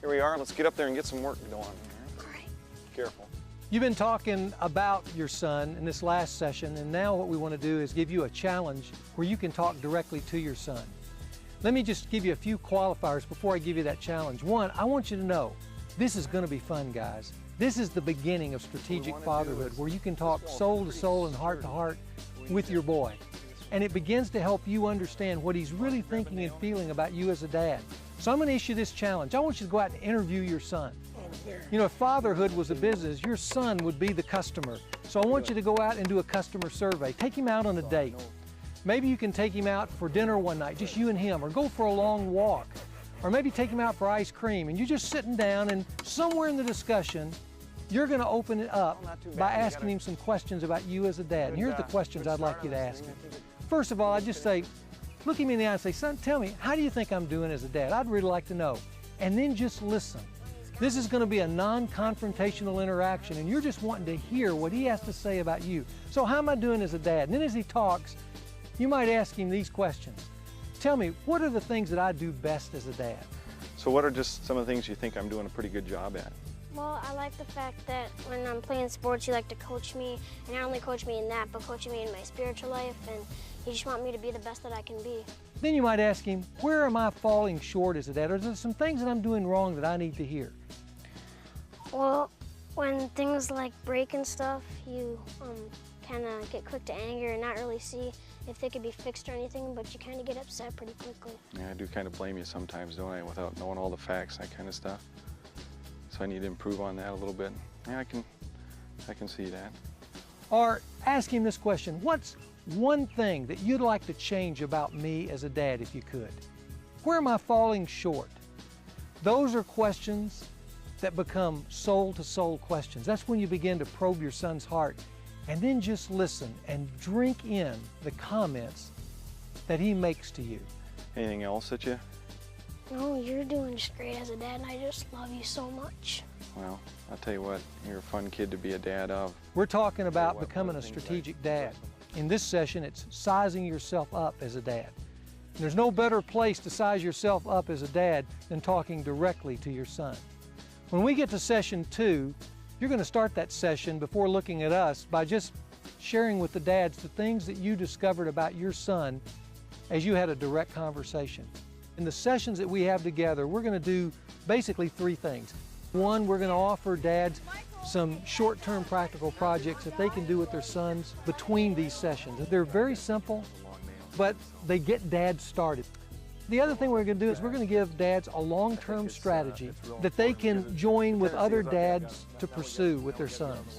Here we are. Let's get up there and get some work going. All right. Careful. You've been talking about your son in this last session, and now what we want to do is give you a challenge where you can talk directly to your son. Let me just give you a few qualifiers before I give you that challenge. One, I want you to know this is going to be fun, guys. This is the beginning of strategic fatherhood, where you can talk soul to soul and heart to heart with your boy. And it begins to help you understand what he's really thinking and feeling about you as a dad. So I'm going to issue this challenge. I want you to go out and interview your son. You know, if fatherhood was a business, your son would be the customer. So I want you to go out and do a customer survey. Take him out on a date. Maybe you can take him out for dinner one night, just you and him, or go for a long walk. Or maybe take him out for ice cream, and you're just sitting down, and somewhere in the discussion, you're going to open it up by asking him some questions about you as a dad. And here's the questions I'd like you to ask him. First of all, I'd just say, look him in the eye and say, son, tell me, how do you think I'm doing as a dad? I'd really like to know. And then just listen. This is going to be a non-confrontational interaction, and you're just wanting to hear what he has to say about you. So how am I doing as a dad? And then as he talks, you might ask him these questions. Tell me, what are the things that I do best as a dad? So what are just some of the things you think I'm doing a pretty good job at? Well, I like the fact that when I'm playing sports, you like to coach me, and not only coach me in that, but coaching me in my spiritual life, and you just want me to be the best that I can be. Then you might ask him, where am I falling short as a dad? Or is there some things that I'm doing wrong that I need to hear? Well, when things like break and stuff, you kind of get quick to anger and not really see if they could be fixed or anything, but you kind of get upset pretty quickly. Yeah, I do kind of blame you sometimes, don't I, without knowing all the facts, that kind of stuff. So I need to improve on that a little bit. Yeah, I can see that. Or ask him this question, what's one thing that you'd like to change about me as a dad if you could? Where am I falling short? Those are questions that become soul-to-soul questions. That's when you begin to probe your son's heart, and then just listen and drink in the comments that he makes to you. Anything else that you? No, you're doing just great as a dad, and I just love you so much. Well, I'll tell you what, you're a fun kid to be a dad of. We're talking about becoming a strategic dad. In this session, it's sizing yourself up as a dad. And there's no better place to size yourself up as a dad than talking directly to your son. When we get to session 2, you're going to start that session before looking at us by just sharing with the dads the things that you discovered about your son as you had a direct conversation. In the sessions that we have together, we're going to do basically 3 things. One, we're going to offer dads some short-term practical projects that they can do with their sons between these sessions. They're very simple, but they get dads started. The other thing we're going to do is we're going to give dads a long-term strategy that they can join with other dads to pursue with their sons.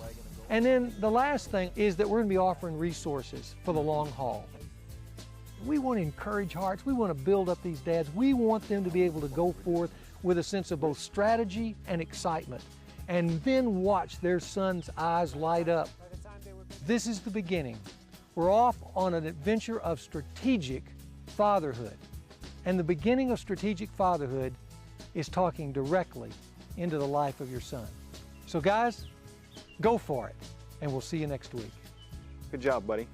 And then the last thing is that we're going to be offering resources for the long haul. We want to encourage hearts. We want to build up these dads. We want them to be able to go forth with a sense of both strategy and excitement, and then watch their son's eyes light up. This is the beginning. We're off on an adventure of strategic fatherhood. And the beginning of strategic fatherhood is talking directly into the life of your son. So guys, go for it, and we'll see you next week. Good job, buddy.